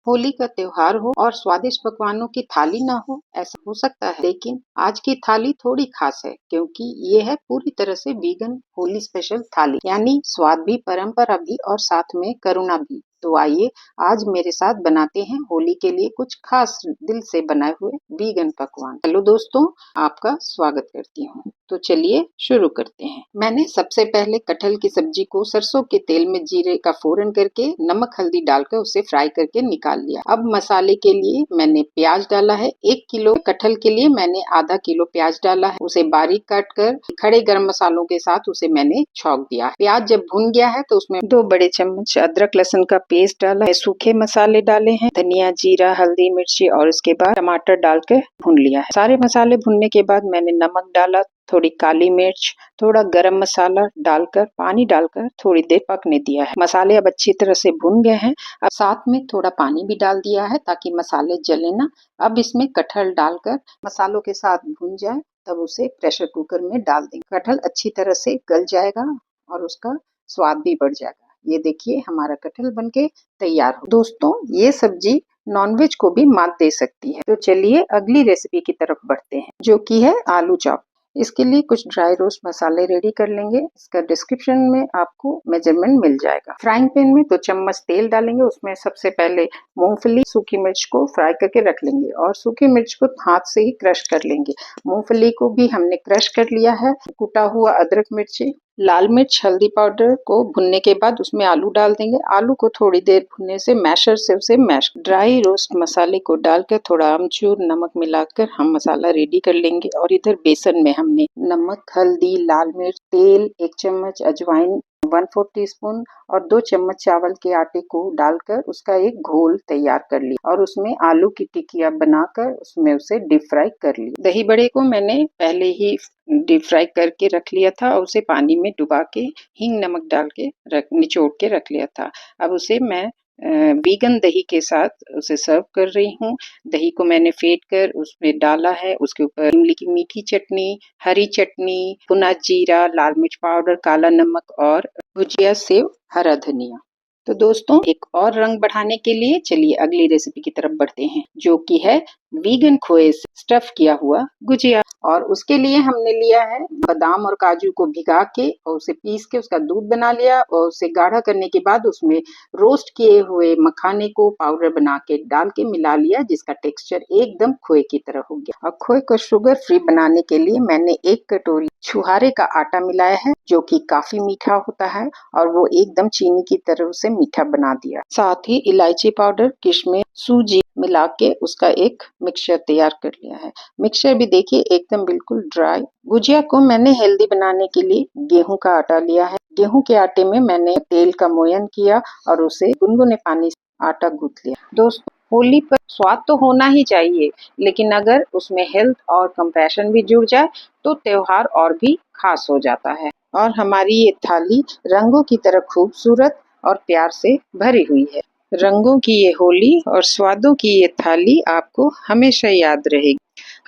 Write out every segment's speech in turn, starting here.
होली का त्योहार हो और स्वादिष्ट पकवानों की थाली ना हो, ऐसा हो सकता है। लेकिन आज की थाली थोड़ी खास है क्योंकि ये है पूरी तरह से वीगन होली स्पेशल थाली, यानी स्वाद भी, परंपरा भी और साथ में करुणा भी। तो आइए आज मेरे साथ बनाते हैं होली के लिए कुछ खास दिल से बनाए हुए वीगन पकवान। हेलो दोस्तों, आपका स्वागत करती हूँ। तो चलिए शुरू करते हैं। मैंने सबसे पहले कटहल की सब्जी को सरसों के तेल में जीरे का फोरन करके नमक हल्दी डालकर उसे फ्राई करके निकाल लिया। अब मसाले के लिए मैंने प्याज डाला है। 1 किलो कटहल के लिए मैंने आधा किलो प्याज डाला है। उसे बारीक काट कर खड़े गरम मसालों के साथ उसे मैंने छौंक दिया। प्याज जब भुन गया है तो उसमें 2 बड़े चम्मच अदरक लहसुन का पेस्ट डाला है। सूखे मसाले डाले हैं, धनिया जीरा हल्दी मिर्ची, और उसके बाद टमाटर डालकर भून लिया है। सारे मसाले भुनने के बाद मैंने नमक डाला, थोड़ी काली मिर्च, थोड़ा गरम मसाला डालकर पानी डालकर थोड़ी देर पकने दिया है। मसाले अब अच्छी तरह से भुन गए हैं। अब साथ में थोड़ा पानी भी डाल दिया है ताकि मसाले जले ना। अब इसमें कटहल डालकर मसालों के साथ भुन जाए तब उसे प्रेशर कुकर में डाल देंगे। कटहल अच्छी तरह से गल जाएगा और उसका स्वाद भी बढ़ जाएगा। ये देखिए हमारा कटहल बनके तैयार हो। दोस्तों, ये सब्जी नॉनवेज को भी मात दे सकती है। तो चलिए अगली रेसिपी की तरफ बढ़ते हैं, जो कि है आलू चॉप। इसके लिए कुछ ड्राई रोस्ट मसाले रेडी कर लेंगे। इसका डिस्क्रिप्शन में आपको मेजरमेंट मिल जाएगा। फ्राइंग पैन में 2 चम्मच तेल डालेंगे। उसमें सबसे पहले मूंगफली सूखी मिर्च को फ्राई करके रख लेंगे और सूखी मिर्च को हाथ से ही क्रश कर लेंगे। मूंगफली को भी हमने क्रश कर लिया है। कुटा हुआ अदरक मिर्ची, लाल मिर्च हल्दी पाउडर को भुनने के बाद उसमें आलू डाल देंगे। आलू को थोड़ी देर भुनने से मैशर से उसे मैश, ड्राई रोस्ट मसाले को डालकर थोड़ा अमचूर नमक मिलाकर हम मसाला रेडी कर लेंगे। और इधर बेसन में हमने नमक हल्दी लाल मिर्च तेल 1 चम्मच अजवाइन 1/4 टीस्पून और 2 चम्मच चावल के आटे को डालकर उसका एक घोल तैयार कर लिया और उसमें आलू की टिकिया बनाकर उसमें उसे डीप फ्राई कर ली। दही बड़े को मैंने पहले ही डीप फ्राई करके रख लिया था और उसे पानी में डुबा के हींग नमक डाल के निचोड़ के रख लिया था। अब उसे मैं वीगन दही के साथ उसे सर्व कर रही हूँ। दही को मैंने फेंट कर उसमें डाला है। उसके ऊपर इमली की मीठी चटनी, हरी चटनी, भुना जीरा, लाल मिर्च पाउडर, काला नमक और भुजिया सेव, हरा धनिया। तो दोस्तों, एक और रंग बढ़ाने के लिए चलिए अगली रेसिपी की तरफ बढ़ते हैं, जो कि है वीगन खोए से स्टफ किया हुआ गुजिया। और उसके लिए हमने लिया है बादाम और काजू को भिगा के और उसे पीस के उसका दूध बना लिया और उसे गाढ़ा करने के बाद उसमें रोस्ट किए हुए मखाने को पाउडर बना के डाल के मिला लिया, जिसका टेक्सचर एकदम खोए की तरह हो गया। और खोए को शुगर फ्री बनाने के लिए मैंने 1 कटोरी छुहारे का आटा मिलाया है, जो कि काफी मीठा होता है और वो एकदम चीनी की तरह उसे मीठा बना दिया। साथ ही इलायची पाउडर, किशमिश, सूजी मिला के उसका एक मिक्सचर तैयार कर लिया है। मिक्सचर भी देखिए एकदम बिल्कुल ड्राई। गुजिया को मैंने हेल्दी बनाने के लिए गेहूं का आटा लिया है। गेहूं के आटे में मैंने तेल का मोयन किया और उसे गुनगुने पानी से आटा गूंथ लिया। दोस्तों, होली पर स्वाद तो होना ही चाहिए, लेकिन अगर उसमें हेल्थ और कंपैशन भी जुड़ जाए तो त्योहार और भी खास हो जाता है। और हमारी ये थाली रंगों की तरह खूबसूरत और प्यार से भरी हुई है। रंगों की ये होली और स्वादों की ये थाली आपको हमेशा याद रहेगी।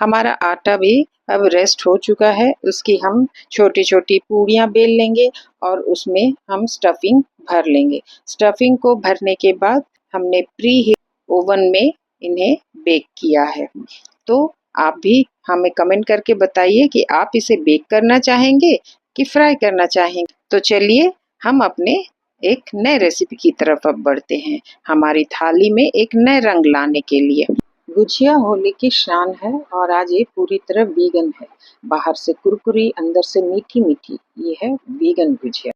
हमारा आटा भी अब रेस्ट हो चुका है। उसकी हम छोटी छोटी पूड़ियाँ बेल लेंगे और उसमें हम स्टफिंग भर लेंगे। स्टफिंग को भरने के बाद हमने प्री हीट ओवन में इन्हें बेक किया है। तो आप भी हमें कमेंट करके बताइए कि आप इसे बेक करना चाहेंगे कि फ्राई करना चाहेंगे। तो चलिए हम अपने एक नए रेसिपी की तरफ अब बढ़ते हैं, हमारी थाली में एक नए रंग लाने के लिए। गुजिया होली की शान है और आज ये पूरी तरह वीगन है। बाहर से कुरकुरी, अंदर से मीठी मीठी, ये है वीगन गुजिया।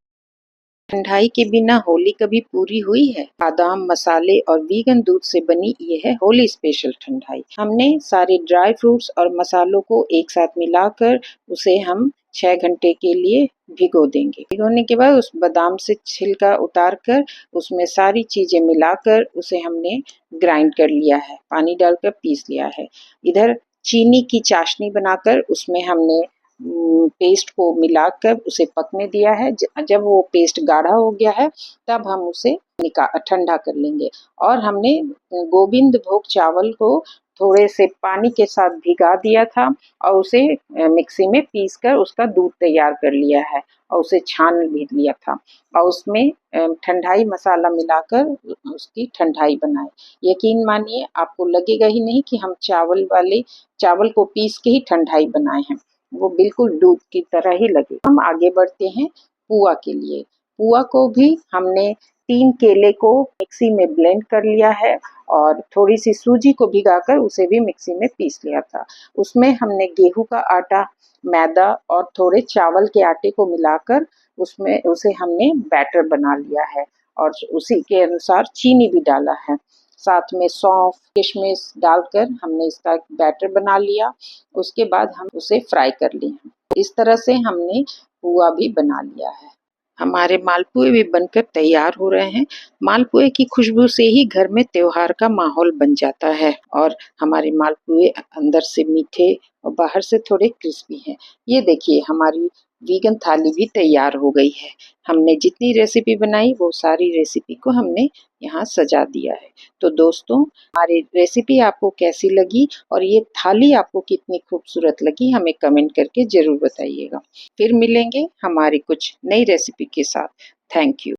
ठंडाई के बिना होली कभी पूरी हुई है? बादाम मसाले और वीगन दूध से बनी ये है होली स्पेशल ठंडाई। हमने सारे ड्राई फ्रूट्स और मसालों को एक साथ मिलाकर उसे हम 6 घंटे के लिए भिगो देंगे। भिगोने के बाद उस बादाम से छिलका उतार कर उसमें सारी चीजें मिलाकर उसे हमने ग्राइंड कर लिया है, पानी डालकर पीस लिया है। इधर चीनी की चाशनी बनाकर उसमें हमने पेस्ट को मिलाकर उसे पकने दिया है। जब वो पेस्ट गाढ़ा हो गया है तब हम उसे ठंडा कर लेंगे। और हमने गोविंद भोग चावल को थोड़े से पानी के साथ भिगा दिया था और उसे मिक्सी में पीस कर उसका दूध तैयार कर लिया है और उसे छान भी लिया था और उसमें ठंडाई मसाला मिलाकर उसकी ठंडाई बनाए। यकीन मानिए आपको लगेगा ही नहीं कि हम चावल को पीस के ही ठंडाई बनाए हैं, वो बिल्कुल दूध की तरह ही लगे। हम आगे बढ़ते हैं पुआ के लिए। पुआ को भी हमने 3 केले को मिक्सी में ब्लेंड कर लिया है और थोड़ी सी सूजी को भिगाकर उसे भी मिक्सी में पीस लिया था। उसमें हमने गेहूं का आटा, मैदा और थोड़े चावल के आटे को मिलाकर उसे हमने बैटर बना लिया है और उसी के अनुसार चीनी भी डाला है। साथ में सौंफ, किशमिश डालकर हमने इसका बैटर बना लिया। उसके बाद हम उसे फ्राई कर लिए। इस तरह से हमने पुआ भी बना लिया है। हमारे मालपुए भी बनकर तैयार हो रहे हैं। मालपुए की खुशबू से ही घर में त्योहार का माहौल बन जाता है और हमारे मालपुए अंदर से मीठे और बाहर से थोड़े क्रिस्पी हैं। ये देखिए हमारी वीगन थाली भी तैयार हो गई है। हमने जितनी रेसिपी बनाई वो सारी रेसिपी को हमने यहाँ सजा दिया है। तो दोस्तों, हमारी रेसिपी आपको कैसी लगी और ये थाली आपको कितनी खूबसूरत लगी हमें कमेंट करके ज़रूर बताइएगा। फिर मिलेंगे हमारी कुछ नई रेसिपी के साथ। Thank you.